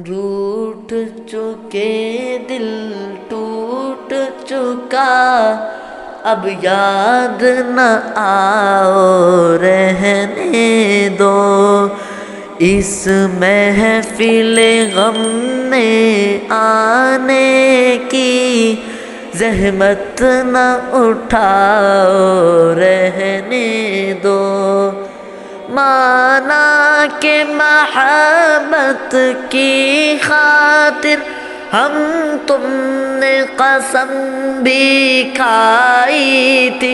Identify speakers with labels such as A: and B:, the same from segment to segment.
A: रूठ चुके दिल टूट चुका, अब याद न आओ रहने दो। इस महफिल गम में आने की ज़हमत न उठाओ रहने दो। माना के महब्बत की खातिर हम तुमने कसम भी खाई थी,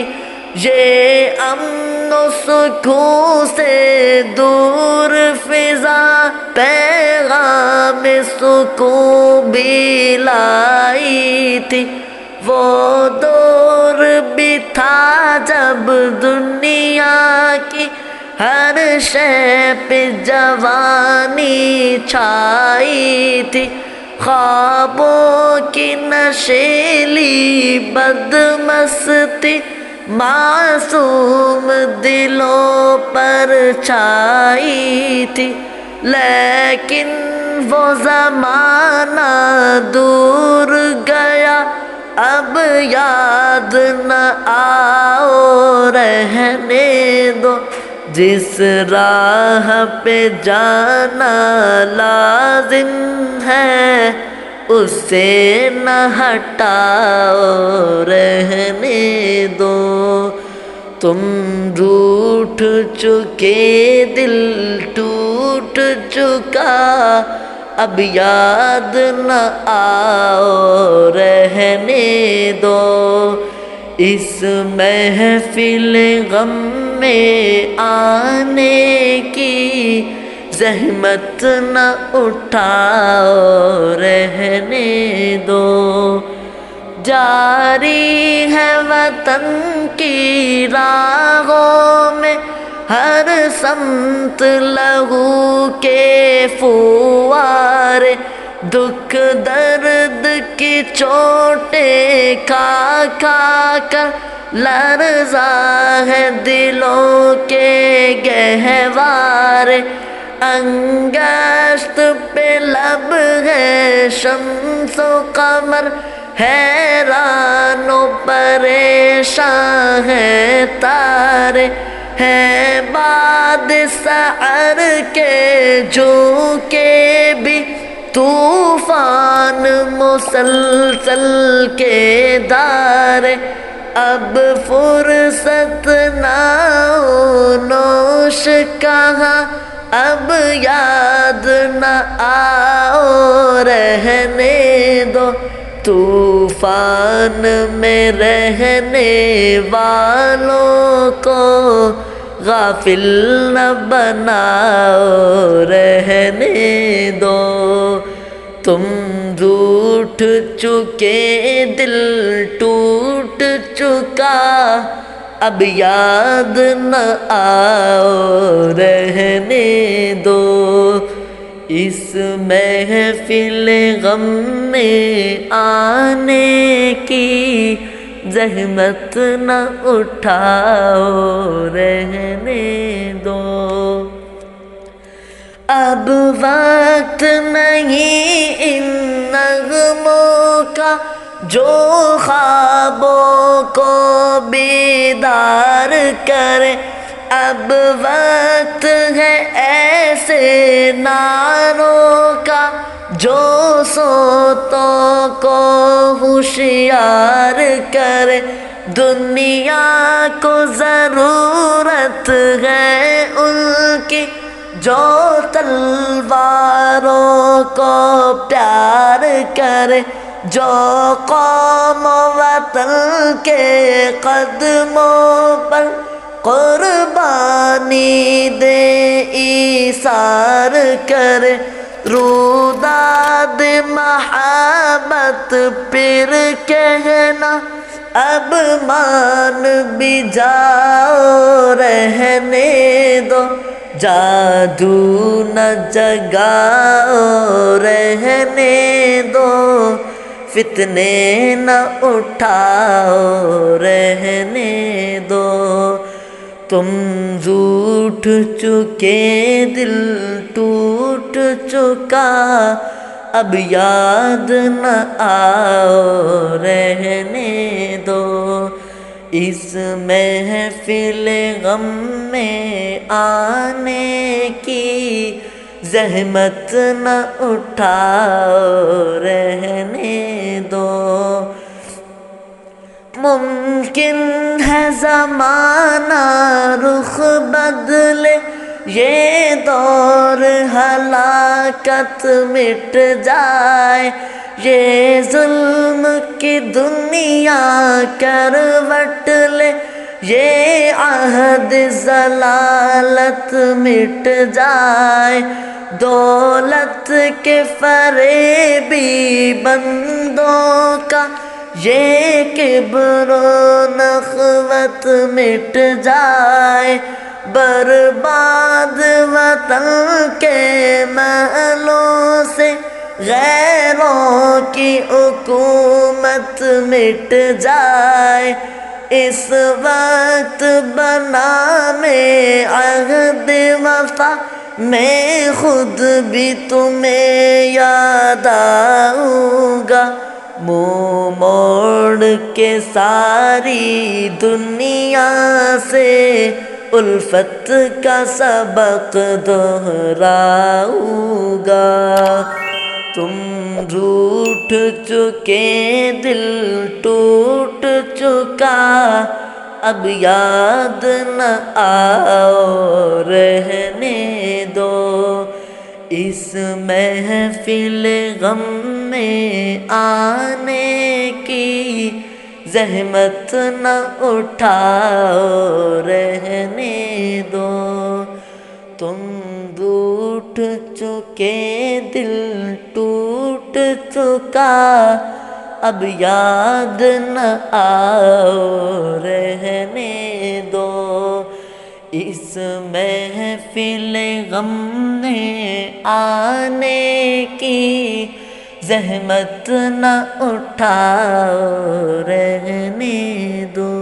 A: ये अमन सुकून से दूर फिजा पैगाम सुकून भी लाई थी। वो दौर भी था जब दुनिया की हर शय पे जवानी छाई थी, ख्वाबों की नशीली बदमस्ती मासूम दिलों पर छाई थी। लेकिन वो ज़माना दूर गया, अब याद न आओ रहने दो। जिस राह पे जाना लाजिम है, उससे न हटाओ रहने दो। तुम रूठ चुके दिल टूट चुका, अब याद न आओ रहने दो। इस महफिल गम में आने की ज़हमत न उठाओ रहने दो। जारी है वतन की राहों में हर समत लहू के फुवारे, दुख दर्द की चोटें खा खा कर लरज़ा है दिलों के गहवारे। अंगश्त पे लब है शम्सो कमर, हैरानो परेशान है तारे। है बाद सहर के झोंके भी तूफान मुसलसल के धारे। अब फुर्सत ना हो नोश कहाँ, अब याद न आओ रहने दो। तूफान में रहने वालों को गाफिल न बनाओ रहने दो। तुम रूठ चुके दिल टूट चुका, अब याद न आओ रहने दो। इस महफिल गम में आने की ज़हमत न उठाओ रहने दो। अब वक्त नहीं इन नग़मों का जो ख्वाबों को बेदार करे। अब वक्त है ऐसे नारों का जो सोतों को होशियार करे। दुनिया को ज़रूरत है उनकी जो तलवारों को प्यार करे, जो कौम वतन के कदमों पर कुर्बानी दे ईसार करे। रूदाद महब्बत फिर कहना, अब मान भी जाओ रहने दो। जादू न जगाओ रहने दो, फितने न उठाओ रहने दो। तुम रूठ चुके दिल टूट चुका, اب یاد نہ آؤ رہنے دو، اس محفل غم میں آنے کی زحمت نہ اٹھاؤ رہنے دو۔ ممکن ہے زمانہ رخ بدلے، یہ دور ہلاکت مٹ جائے، یہ ظلم کی دنیا کروٹ لے، یہ عہد ضلالت مٹ جائے، دولت کے فریبی بندوں کا یہ کبر و نخوت مٹ جائے، برباد وطن کے محلوں سے غیروں کی حکومت مٹ جائے، اس وقت بنام عہد وفا میں خود بھی تمہیں یاد آؤں گا، منہ موڑ کے ساری دنیا سے الفت کا سبق دہراؤں گا۔ تم روٹھ چکے دل ٹوٹ چکا، اب یاد نہ آؤ رہنے دو، اس محفل غم میں آنے کی زحمت نہ اٹھاؤ رہنے دو۔ تم روٹھ چکے دل ٹوٹ چکا، اب یاد نہ آؤ رہنے دو، اس محفل غم میں آنے کی زحمت نہ اٹھاؤ رہنے دو۔